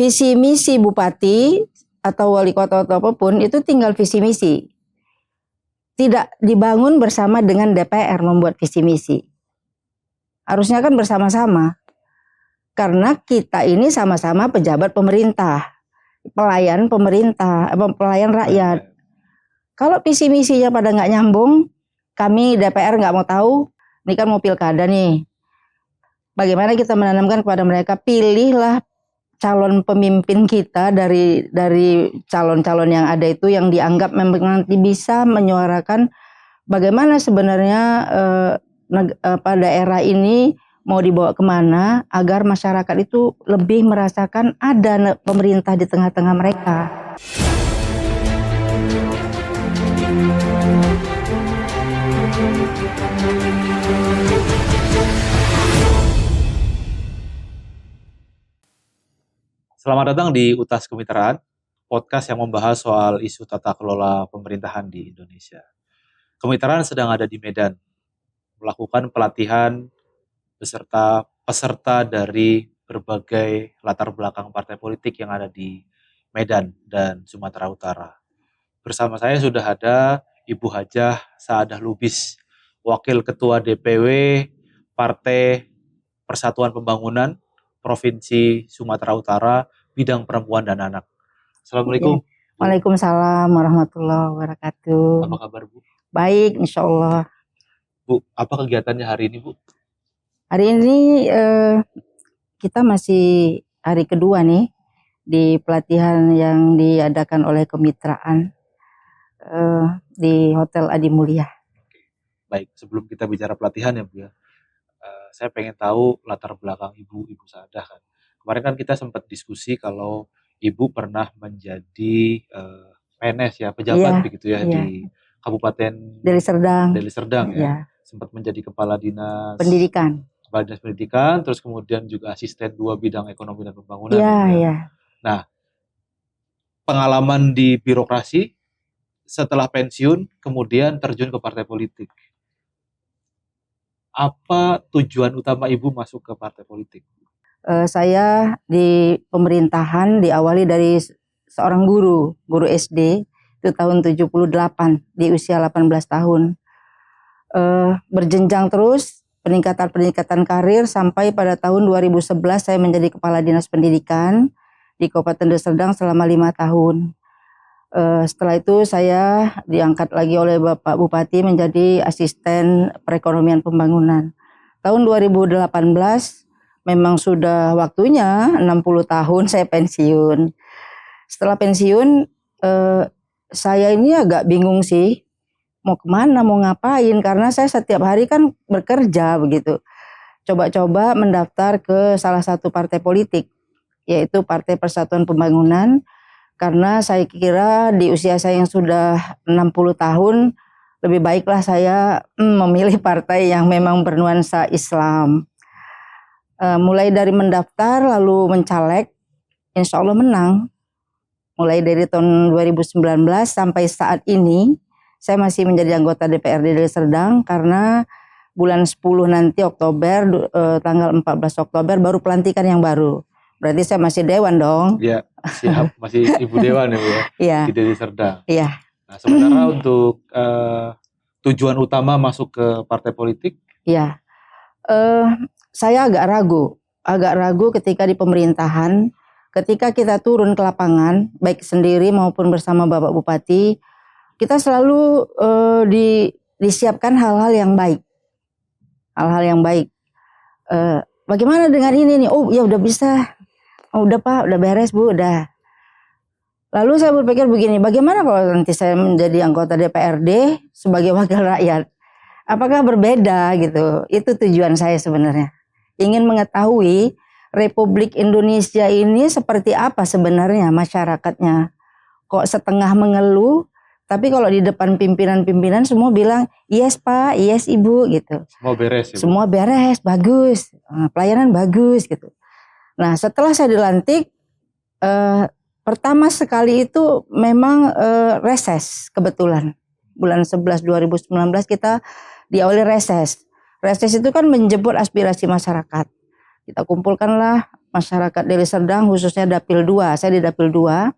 visi misi bupati atau wali kota atau apapun itu tinggal visi misi. Tidak dibangun bersama dengan DPR membuat visi misi. Harusnya kan bersama-sama. Karena kita ini sama-sama pejabat pemerintah, pelayan pemerintah, pelayan rakyat. Kalau visi misinya pada nggak nyambung, kami DPR nggak mau tahu. Ini kan mau pilkada nih. Bagaimana kita menanamkan kepada mereka, pilihlah calon pemimpin kita dari calon-calon yang ada itu yang dianggap memang nanti bisa menyuarakan bagaimana sebenarnya daerah ini mau dibawa kemana agar masyarakat itu lebih merasakan ada pemerintah di tengah-tengah mereka. Selamat datang di UTAS Kemitraan, podcast yang membahas soal isu tata kelola pemerintahan di Indonesia. Kemitraan sedang ada di Medan, melakukan pelatihan beserta peserta dari berbagai latar belakang partai politik yang ada di Medan dan Sumatera Utara. Bersama saya sudah ada Ibu Hajah Saadah Lubis, Wakil Ketua DPW Partai Persatuan Pembangunan Provinsi Sumatera Utara, bidang perempuan dan anak. Assalamualaikum. Waalaikumsalam warahmatullahi wabarakatuh. Apa kabar, Bu? Baik, insya Allah. Bu, apa kegiatannya hari ini, Bu? Hari ini kita masih hari kedua nih di pelatihan yang diadakan oleh kemitraan di Hotel Adi Mulia. Baik, sebelum kita bicara pelatihan ya, Bu ya. Saya pengen tahu latar belakang Ibu Saadah kan. Kemarin kan kita sempat diskusi kalau Ibu pernah menjadi PNS ya, pejabat begitu ya di Kabupaten Deli Serdang ya. Sempat menjadi Kepala Dinas Pendidikan, terus kemudian juga asisten 2 bidang ekonomi dan pembangunan. Nah, pengalaman di birokrasi setelah pensiun kemudian terjun ke partai politik. Apa tujuan utama Ibu masuk ke partai politik? Saya di pemerintahan diawali dari seorang guru SD itu tahun 78 di usia 18 tahun. Berjenjang terus peningkatan karir sampai pada tahun 2011 saya menjadi Kepala Dinas Pendidikan di Kabupaten Deli Serdang selama 5 tahun. Setelah itu saya diangkat lagi oleh Bapak Bupati menjadi asisten perekonomian pembangunan. Tahun 2018 memang sudah waktunya 60 tahun saya pensiun. Setelah pensiun saya ini agak bingung sih mau kemana, mau ngapain, karena saya setiap hari kan bekerja begitu. Coba-coba mendaftar ke salah satu partai politik, yaitu Partai Persatuan Pembangunan. Karena saya kira di usia saya yang sudah 60 tahun, lebih baiklah saya memilih partai yang memang bernuansa Islam. Mulai dari mendaftar lalu mencalek, insya Allah menang. Mulai dari tahun 2019 sampai saat ini, saya masih menjadi anggota DPRD Deli Serdang karena bulan 10 nanti Oktober, tanggal 14 Oktober baru pelantikan yang baru. Berarti saya masih dewan dong. Iya, siap. Masih Ibu Dewan ya, Bu ya? Iya. Di Deli Serdang. Iya. Nah, sementara untuk tujuan utama masuk ke partai politik? Iya. Saya agak ragu ketika di pemerintahan, ketika kita turun ke lapangan, baik sendiri maupun bersama Bapak Bupati, kita selalu disiapkan hal-hal yang baik. Bagaimana dengan ini nih? Oh ya udah bisa. Oh, udah Pak, udah beres Bu, udah. Lalu saya berpikir begini, bagaimana kalau nanti saya menjadi anggota DPRD sebagai wakil rakyat? Apakah berbeda gitu? Itu tujuan saya sebenarnya. Ingin mengetahui Republik Indonesia ini seperti apa sebenarnya masyarakatnya. Kok setengah mengeluh, tapi kalau di depan pimpinan-pimpinan semua bilang, yes Pak, yes Ibu gitu. Semua beres ya, Bu? Semua beres, bagus, pelayanan bagus gitu. Nah setelah saya dilantik, pertama sekali itu memang reses kebetulan. Bulan 11 2019 kita diawali reses. Reses itu kan menjemput aspirasi masyarakat. Kita kumpulkanlah masyarakat Deli Serdang, khususnya Dapil 2. Saya di Dapil 2.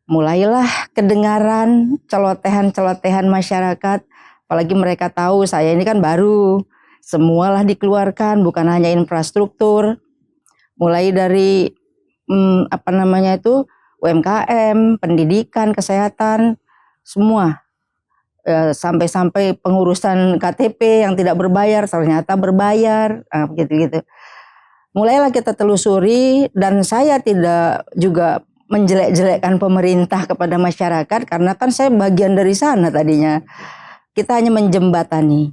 Mulailah kedengaran celotehan-celotehan masyarakat, apalagi mereka tahu saya ini kan baru. Semualah dikeluarkan, bukan hanya infrastruktur, mulai dari UMKM, pendidikan, kesehatan, semua. Sampai-sampai pengurusan KTP yang tidak berbayar ternyata berbayar, begitu-gitu. Mulailah kita telusuri, dan saya tidak juga menjelek-jelekkan pemerintah kepada masyarakat, karena kan saya bagian dari sana tadinya. Kita hanya menjembatani.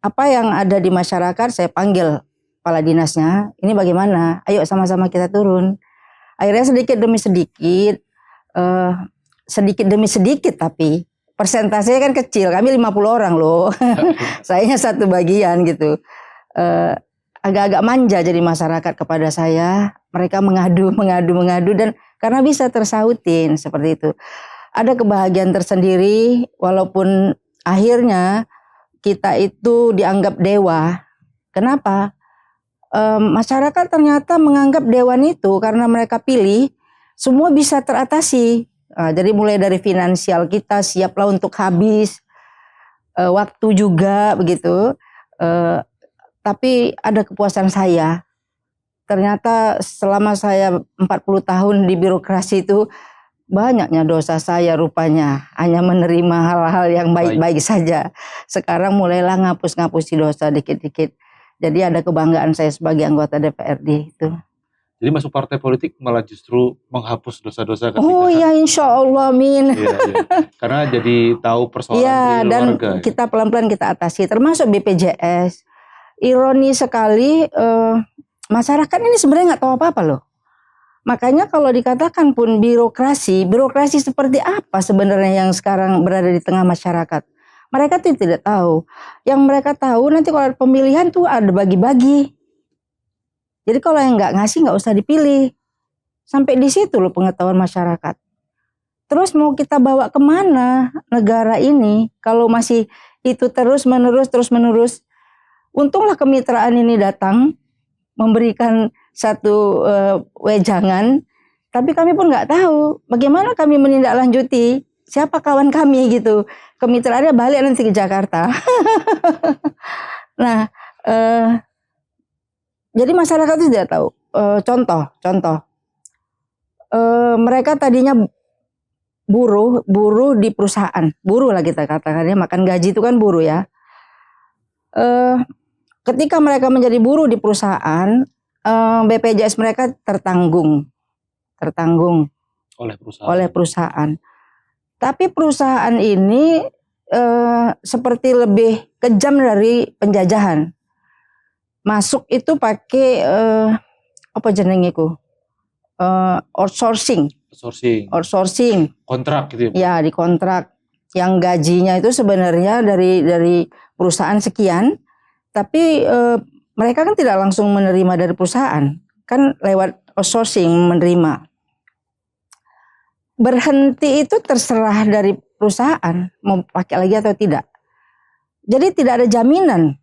Apa yang ada di masyarakat, saya panggil kepala dinasnya, ini bagaimana? Ayo sama-sama kita turun. Akhirnya sedikit demi sedikit, tapi persentasenya kan kecil, kami 50 orang loh. Sayanya satu bagian gitu. Agak-agak manja jadi masyarakat kepada saya. Mereka mengadu, dan karena bisa tersautin seperti itu. Ada kebahagiaan tersendiri, walaupun akhirnya kita itu dianggap dewa. Kenapa? Masyarakat ternyata menganggap dewan itu karena mereka pilih, semua bisa teratasi. Jadi mulai dari finansial kita siaplah untuk habis, waktu juga begitu. Tapi ada kepuasan saya. Ternyata selama saya 40 tahun di birokrasi itu, banyaknya dosa saya rupanya. Hanya menerima hal-hal yang baik-baik saja. Sekarang mulailah ngapus-ngapusi dosa dikit-dikit. Jadi ada kebanggaan saya sebagai anggota DPRD itu. Jadi masuk partai politik malah justru menghapus dosa-dosa ketika... Oh ya, insya Allah, amin. Iya. Karena jadi tahu persoalan di dan keluarga. Kita pelan-pelan kita atasi, termasuk BPJS. Ironi sekali, masyarakat ini sebenarnya nggak tahu apa-apa loh. Makanya kalau dikatakan pun birokrasi seperti apa sebenarnya yang sekarang berada di tengah masyarakat. Mereka tidak tahu. Yang mereka tahu nanti kalau ada pemilihan tuh ada bagi-bagi. Jadi kalau yang nggak ngasih nggak usah dipilih. Sampai di situ loh pengetahuan masyarakat. Terus mau kita bawa kemana negara ini kalau masih itu terus menerus. Untunglah kemitraan ini datang, memberikan satu wejangan, tapi kami pun nggak tahu bagaimana kami menindaklanjuti, siapa kawan kami gitu. Kemitraannya balik nanti ke Jakarta. Nah, jadi masyarakat itu tidak tahu. Contoh, mereka tadinya buruh di perusahaan, buruh lah kita katakannya, makan gaji itu kan buruh ya. Ketika mereka menjadi buruh di perusahaan, BPJS mereka tertanggung oleh perusahaan. Tapi perusahaan ini seperti lebih kejam dari penjajahan. Masuk itu pakai apa jenengiku? Outsourcing. Kontrak gitu ya? Ya, di kontrak. Yang gajinya itu sebenarnya dari perusahaan sekian. Tapi mereka kan tidak langsung menerima dari perusahaan, kan lewat outsourcing menerima. Berhenti itu terserah dari perusahaan mau pakai lagi atau tidak. Jadi tidak ada jaminan.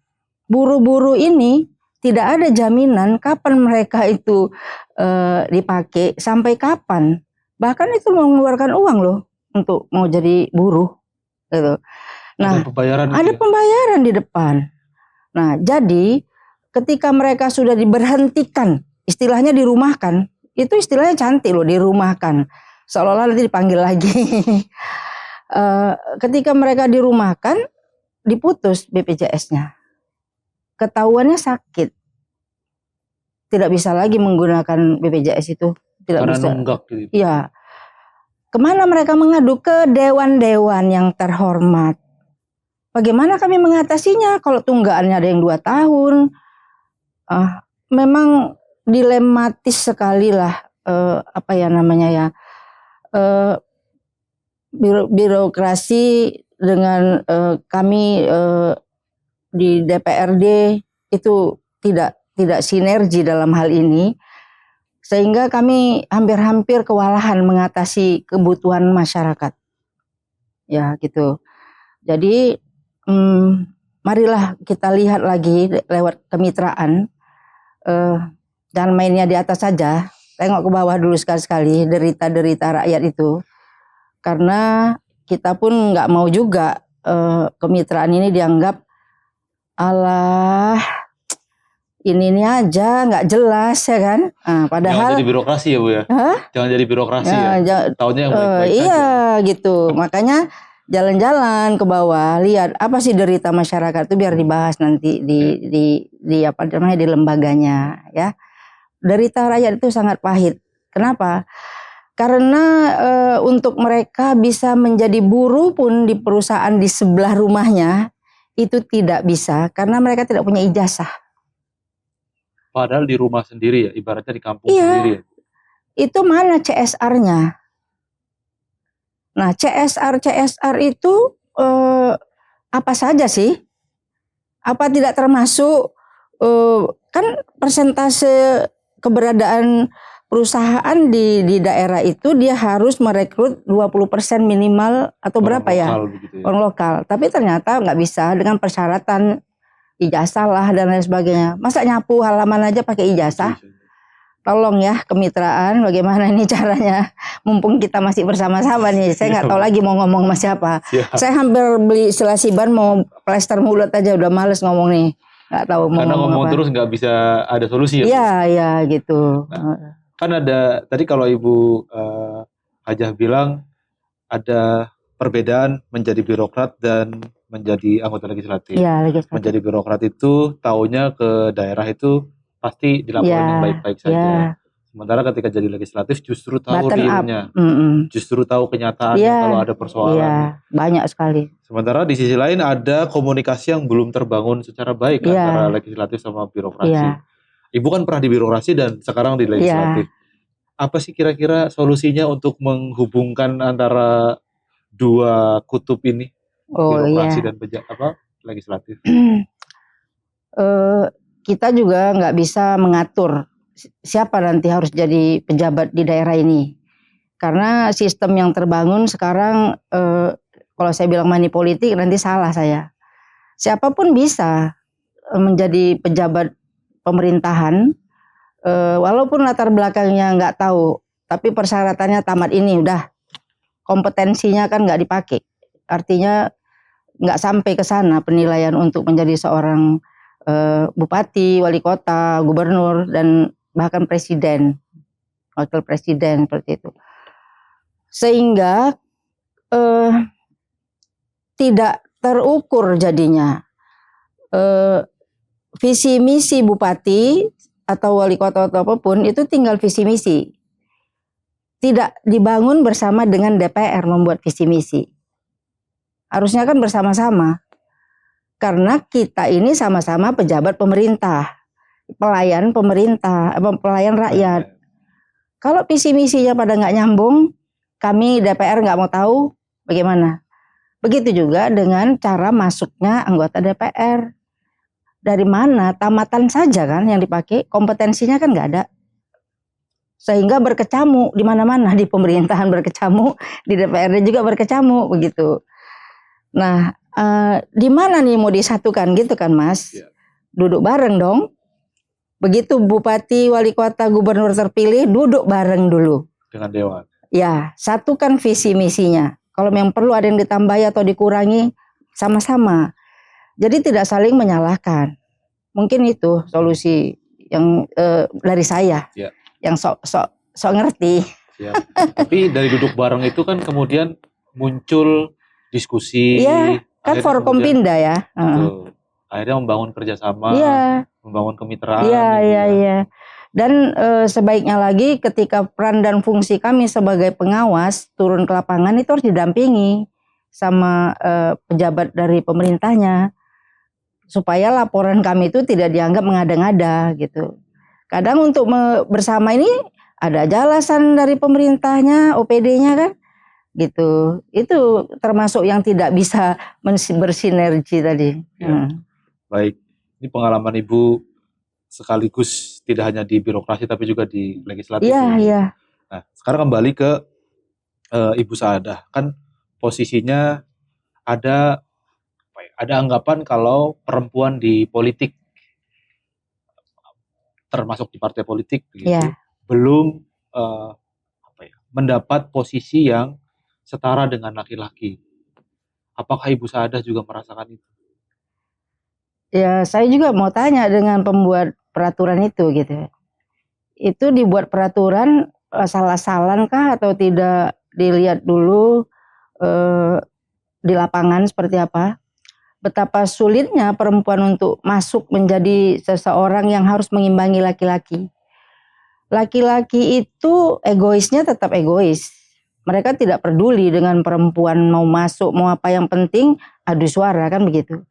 Buruh-buruh ini tidak ada jaminan kapan mereka itu dipakai, sampai kapan. Bahkan itu mengeluarkan uang loh untuk mau jadi buruh gitu. Nah, ada pembayaran di depan. Nah, jadi ketika mereka sudah diberhentikan, istilahnya dirumahkan, itu istilahnya cantik loh, dirumahkan. Seolah-olah nanti dipanggil lagi. Ketika mereka dirumahkan, diputus BPJS-nya. Ketahuannya sakit. Tidak bisa lagi menggunakan BPJS itu. Tidak karena bisa. Nunggak gitu. Iya. Kemana mereka mengadu? Ke dewan-dewan yang terhormat. Bagaimana kami mengatasinya kalau tunggakannya ada yang 2 tahun? Memang dilematis sekali lah, birokrasi dengan kami di DPRD itu tidak sinergi dalam hal ini, sehingga kami hampir kewalahan mengatasi kebutuhan masyarakat. Ya gitu. Jadi marilah kita lihat lagi lewat kemitraan. Jangan mainnya di atas saja. Tengok ke bawah dulu sekali-sekali derita-derita rakyat itu. Karena kita pun nggak mau juga kemitraan ini dianggap alah ini aja nggak jelas ya kan. Jangan Padahal jadi birokrasi ya Bu ya. Jangan jadi birokrasi Taunya yang baik-baik iya saja. gitu. Makanya jalan-jalan ke bawah, lihat apa sih derita masyarakat itu biar dibahas nanti di apa namanya di lembaganya ya. Derita rakyat itu sangat pahit. Kenapa? Karena untuk mereka bisa menjadi buruh pun di perusahaan di sebelah rumahnya itu tidak bisa karena mereka tidak punya ijazah. Padahal di rumah sendiri ya, ibaratnya di kampung sendiri ya. Itu mana CSR-nya? Nah, CSR itu apa saja sih? Apa tidak termasuk kan persentase keberadaan perusahaan di daerah itu dia harus merekrut 20% minimal atau Orang berapa ya? lokal begitu ya. Orang lokal. Tapi ternyata nggak bisa dengan persyaratan ijazah lah dan lain sebagainya. Masa nyapu halaman aja pakai ijazah? Tolong ya kemitraan, bagaimana ini caranya? Mumpung kita masih bersama-sama nih, saya nggak tahu lagi mau ngomong sama siapa. Saya hampir beli selasiban mau plester mulut aja, udah males ngomong nih. Nggak tahu mau Karena ngomong apa. Terus nggak bisa ada solusi ya. Iya gitu. Nah, kan ada tadi kalau Ibu Hajah bilang ada perbedaan menjadi birokrat dan menjadi anggota legislatif. Iya, legislatif. Menjadi birokrat itu taunya ke daerah itu pasti dilakukan yang baik-baik saja. Sementara ketika jadi legislatif justru tahu realnya, justru tahu kenyataannya kalau ada persoalan. Iya, banyak sekali. Sementara di sisi lain ada komunikasi yang belum terbangun secara baik antara legislatif sama birokrasi. Ibu kan pernah di birokrasi dan sekarang di legislatif. Apa sih kira-kira solusinya untuk menghubungkan antara dua kutub ini, birokrasi dan legislatif? Kita juga nggak bisa mengatur siapa nanti harus jadi pejabat di daerah ini. Karena sistem yang terbangun sekarang, kalau saya bilang money politik nanti salah saya. Siapapun bisa menjadi pejabat pemerintahan, walaupun latar belakangnya nggak tahu, tapi persyaratannya tamat ini udah, kompetensinya kan nggak dipakai. Artinya nggak sampai ke sana penilaian untuk menjadi seorang bupati, wali kota, gubernur, dan bahkan presiden, wakil presiden seperti itu. Sehingga tidak terukur jadinya visi misi bupati atau wali kota atau apapun itu tinggal visi misi. Tidak dibangun bersama dengan DPR membuat visi misi. Harusnya kan bersama-sama. Karena kita ini sama-sama pejabat pemerintah, pelayan pemerintah, pelayan rakyat. Kalau visi misinya pada nggak nyambung, kami DPR nggak mau tahu bagaimana. Begitu juga dengan cara masuknya anggota DPR. Dari mana? Tamatan saja kan yang dipakai, kompetensinya kan nggak ada. Sehingga berkecamuk di mana-mana, di pemerintahan berkecamuk, di DPR juga berkecamuk begitu. Nah, di mana nih mau disatukan gitu kan Mas? Duduk bareng dong. Begitu bupati, wali kota, gubernur terpilih, duduk bareng dulu. Dengan dewan. Ya, satukan visi misinya. Kalau memang perlu ada yang ditambahi atau dikurangi, sama-sama. Jadi tidak saling menyalahkan. Mungkin itu solusi yang dari saya, yang sok ngerti. Tapi dari duduk bareng itu kan kemudian muncul diskusi. Iya, kan Forkompinda ya. Akhirnya membangun kerjasama, membangun kemitraan. Iya. Dan sebaiknya lagi ketika peran dan fungsi kami sebagai pengawas turun ke lapangan itu harus didampingi sama pejabat dari pemerintahnya. Supaya laporan kami itu tidak dianggap mengada-ngada gitu. Kadang untuk bersama ini ada aja alasan dari pemerintahnya, OPD-nya kan. Gitu. Itu termasuk yang tidak bisa bersinergi tadi. Baik, ini pengalaman Ibu sekaligus tidak hanya di birokrasi tapi juga di legislatif. Iya. Nah, sekarang kembali ke Ibu Saadah. Kan posisinya ada anggapan kalau perempuan di politik termasuk di partai politik begitu, Ya. belum mendapat posisi yang setara dengan laki-laki. Apakah Ibu Saadah juga merasakan itu? Ya, saya juga mau tanya dengan pembuat peraturan itu gitu. Itu dibuat peraturan salah-salah kah atau tidak dilihat dulu di lapangan seperti apa? Betapa sulitnya perempuan untuk masuk menjadi seseorang yang harus mengimbangi laki-laki. Laki-laki itu egoisnya tetap egois. Mereka tidak peduli dengan perempuan mau masuk, mau apa, yang penting adu suara, kan begitu.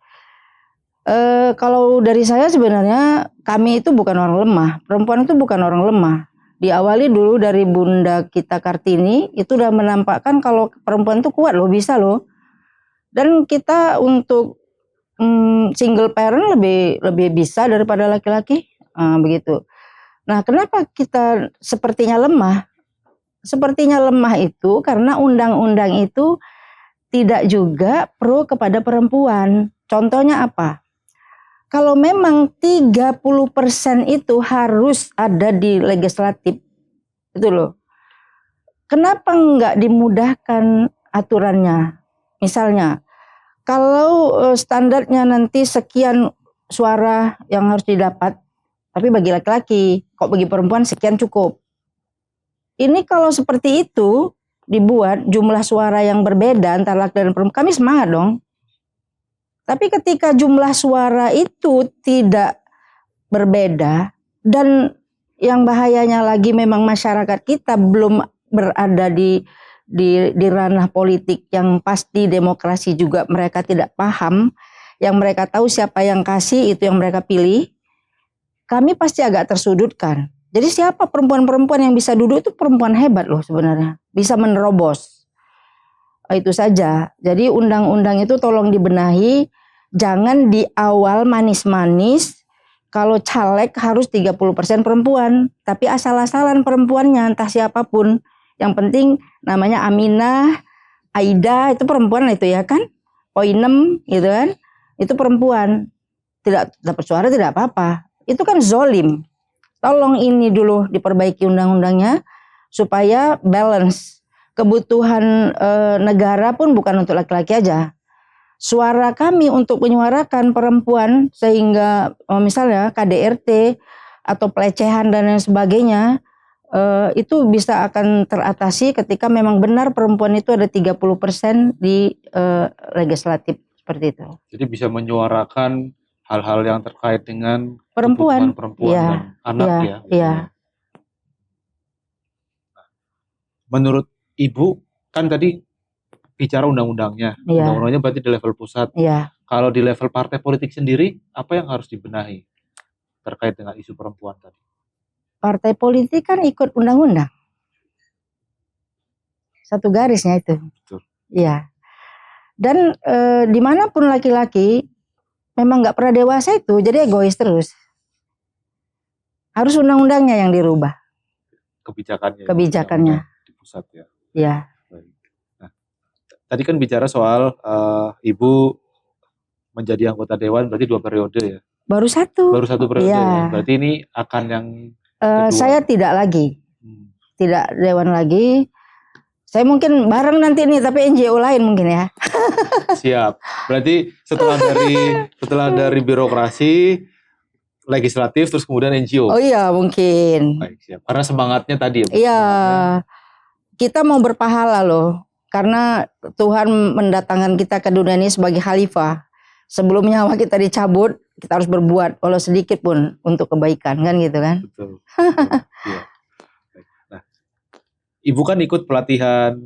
Kalau dari saya sebenarnya kami itu bukan orang lemah. Perempuan itu bukan orang lemah. Diawali dulu dari Bunda kita Kartini, itu udah menampakkan kalau perempuan itu kuat loh, bisa loh. Dan kita untuk single parent lebih bisa daripada laki-laki, begitu. Nah, kenapa kita sepertinya lemah? Sepertinya lemah itu karena undang-undang itu tidak juga pro kepada perempuan. Contohnya apa? Kalau memang 30% itu harus ada di legislatif, itu loh. Kenapa nggak dimudahkan aturannya? Misalnya, kalau standarnya nanti sekian suara yang harus didapat, tapi bagi laki-laki, kok bagi perempuan sekian cukup. Ini kalau seperti itu dibuat jumlah suara yang berbeda antara laki dan perempuan, kami semangat dong. Tapi ketika jumlah suara itu tidak berbeda, dan yang bahayanya lagi memang masyarakat kita belum berada di ranah politik yang pasti, demokrasi juga mereka tidak paham, yang mereka tahu siapa yang kasih itu yang mereka pilih, kami pasti agak tersudutkan. Jadi siapa perempuan-perempuan yang bisa duduk itu perempuan hebat loh sebenarnya, bisa menerobos. Itu saja. Jadi undang-undang itu tolong dibenahi, jangan di awal manis-manis kalau caleg harus 30% perempuan, tapi asal-asalan perempuannya entah siapapun. Yang penting namanya Aminah, Aida, itu perempuan itu ya kan? Poinem gitu kan? Itu perempuan. Tidak dapat suara tidak apa-apa. Itu kan zolim. Tolong ini dulu diperbaiki undang-undangnya supaya balance. Kebutuhan negara pun bukan untuk laki-laki aja. Suara kami untuk menyuarakan perempuan sehingga misalnya KDRT atau pelecehan dan lain sebagainya itu bisa akan teratasi ketika memang benar perempuan itu ada 30% di legislatif seperti itu. Jadi bisa menyuarakan hal-hal yang terkait dengan perempuan dan anak ya. Iya. Menurut Ibu kan tadi bicara undang-undangnya, undang-undangnya berarti di level pusat. Iya. Kalau di level partai politik sendiri, apa yang harus dibenahi terkait dengan isu perempuan tadi? Partai politik kan ikut undang-undang, satu garisnya itu. Betul. Iya. Dan dimanapun laki-laki memang nggak pernah dewasa itu, jadi egois terus. Harus undang-undangnya yang dirubah. Kebijakannya. Di pusat ya. Iya. Nah, tadi kan bicara soal Ibu menjadi anggota dewan berarti 2 periode ya. Baru satu periode ya. Berarti ini akan yang saya tidak lagi. Tidak dewan lagi. Saya mungkin bareng nanti nih, tapi NGO lain mungkin ya. Siap. Berarti setelah dari birokrasi, legislatif, terus kemudian NGO. Oh iya mungkin. Baik, siap. Karena semangatnya tadi ya. Iya. Kita mau berpahala loh. Karena Tuhan mendatangkan kita ke dunia ini sebagai khalifah. Sebelum nyawa kita dicabut, kita harus berbuat walau sedikit pun untuk kebaikan, kan gitu kan? Betul. Iya. Nah, Ibu kan ikut pelatihan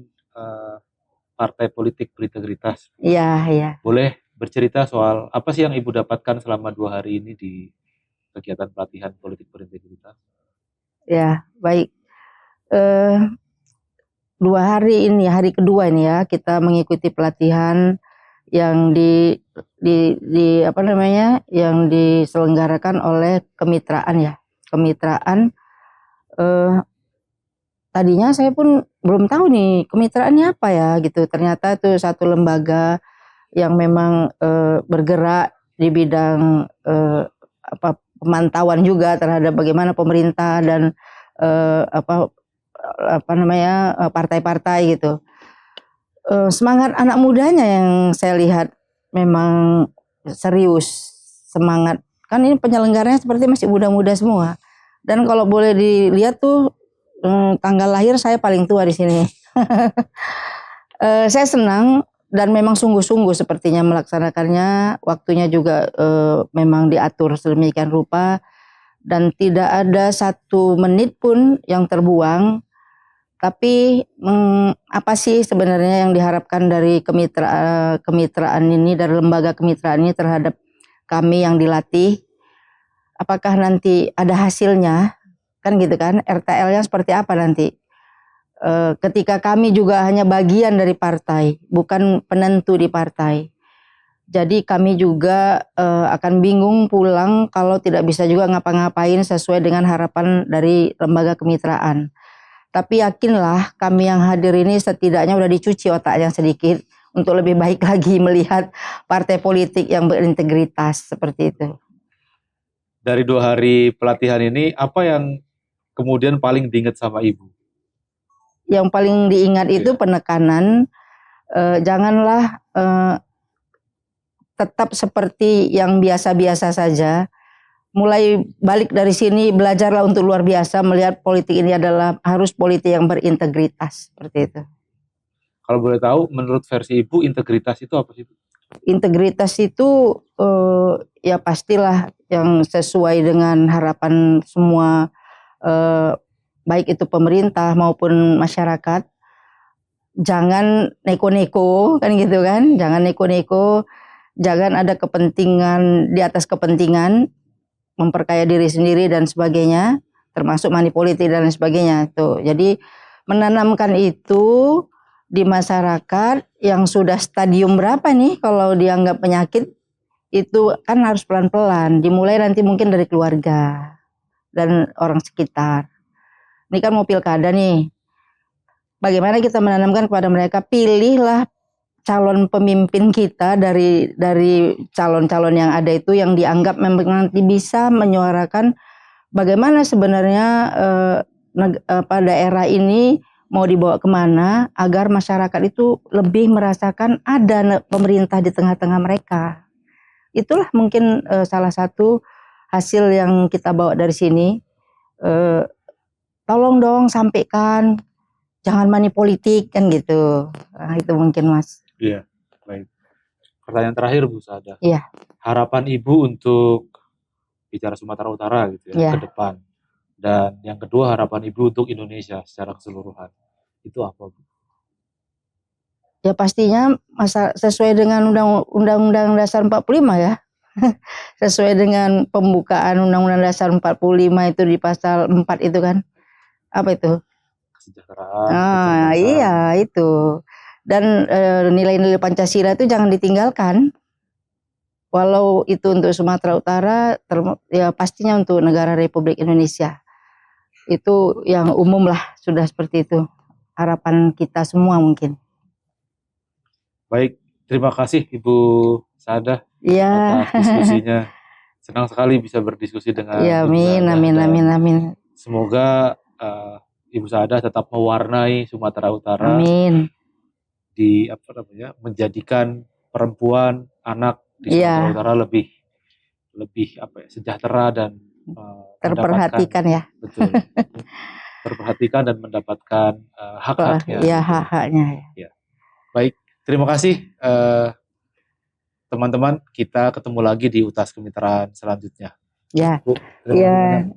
partai politik berintegritas. Iya. Boleh bercerita soal apa sih yang Ibu dapatkan selama 2 hari ini di kegiatan pelatihan politik berintegritas? Ya, baik. 2 hari ini, hari kedua ini ya, kita mengikuti pelatihan yang yang diselenggarakan oleh kemitraan ya. Kemitraan tadinya saya pun belum tahu nih kemitraannya apa ya gitu. Ternyata itu satu lembaga yang memang bergerak di bidang pemantauan juga terhadap bagaimana pemerintah dan partai-partai gitu. Semangat anak mudanya yang saya lihat memang serius, semangat. Kan ini penyelenggaranya seperti masih muda-muda semua. Dan kalau boleh dilihat tuh tanggal lahir saya paling tua di sini. Saya senang dan memang sungguh-sungguh sepertinya melaksanakannya. Waktunya juga memang diatur sedemikian rupa dan tidak ada 1 menit pun yang terbuang. Tapi apa sih sebenarnya yang diharapkan dari kemitraan ini, dari lembaga kemitraan ini terhadap kami yang dilatih? Apakah nanti ada hasilnya? Kan gitu kan, RTL-nya seperti apa nanti? Ketika kami juga hanya bagian dari partai, bukan penentu di partai. Jadi kami juga akan bingung pulang kalau tidak bisa juga ngapa-ngapain sesuai dengan harapan dari lembaga kemitraan. Tapi yakinlah kami yang hadir ini setidaknya udah dicuci otaknya sedikit untuk lebih baik lagi melihat partai politik yang berintegritas seperti itu. Dari 2 hari pelatihan ini, apa yang kemudian paling diingat sama Ibu? Yang paling diingat itu penekanan, janganlah tetap seperti yang biasa-biasa saja. Mulai balik dari sini, belajarlah untuk luar biasa, melihat politik ini adalah harus politik yang berintegritas, seperti itu. Kalau boleh tahu, menurut versi Ibu, integritas itu apa sih? Integritas itu ya pastilah yang sesuai dengan harapan semua, baik itu pemerintah maupun masyarakat. Jangan neko-neko, kan gitu kan, jangan neko-neko, jangan ada kepentingan di atas kepentingan, memperkaya diri sendiri dan sebagainya, termasuk money politik dan sebagainya tuh. Jadi menanamkan itu di masyarakat yang sudah stadium berapa nih kalau dianggap penyakit, itu kan harus pelan-pelan, dimulai nanti mungkin dari keluarga dan orang sekitar. Ini kan mau pilkada nih, bagaimana kita menanamkan kepada mereka, pilihlah calon pemimpin kita dari calon-calon yang ada itu yang dianggap memang nanti bisa menyuarakan bagaimana sebenarnya daerah ini mau dibawa kemana agar masyarakat itu lebih merasakan ada pemerintah di tengah-tengah mereka. Itulah mungkin salah satu hasil yang kita bawa dari sini. Tolong dong sampaikan, jangan money politik kan gitu. Nah, itu mungkin Mas. Iya, baik. Pertanyaan terakhir Bu Saada. Iya. Harapan Ibu untuk bicara Sumatera Utara gitu ya, ke depan. Dan yang kedua, harapan Ibu untuk Indonesia secara keseluruhan. Itu apa Bu? Ya pastinya sesuai dengan Undang-Undang Dasar 45 ya. Sesuai dengan pembukaan Undang-Undang Dasar 45 itu di pasal 4 itu kan. Apa itu? Kesejahteraan. Iya itu. Dan nilai-nilai Pancasila itu jangan ditinggalkan. Walau itu untuk Sumatera Utara, ya pastinya untuk negara Republik Indonesia. Itu yang umum lah, sudah seperti itu. Harapan kita semua mungkin. Baik, terima kasih Ibu Saada atas diskusinya. Senang sekali bisa berdiskusi dengan Ibu Saada. Amin. Semoga Ibu Saada tetap mewarnai Sumatera Utara. Amin. Menjadikan perempuan, anak di Sumatera Utara lebih sejahtera dan terperhatikan ya. Betul. Terperhatikan dan mendapatkan hak-haknya. Ya, hak-haknya. Ya. Baik, terima kasih teman-teman. Kita ketemu lagi di UTAS Kemitraan selanjutnya. Ya. Bu, terima kasih banyak.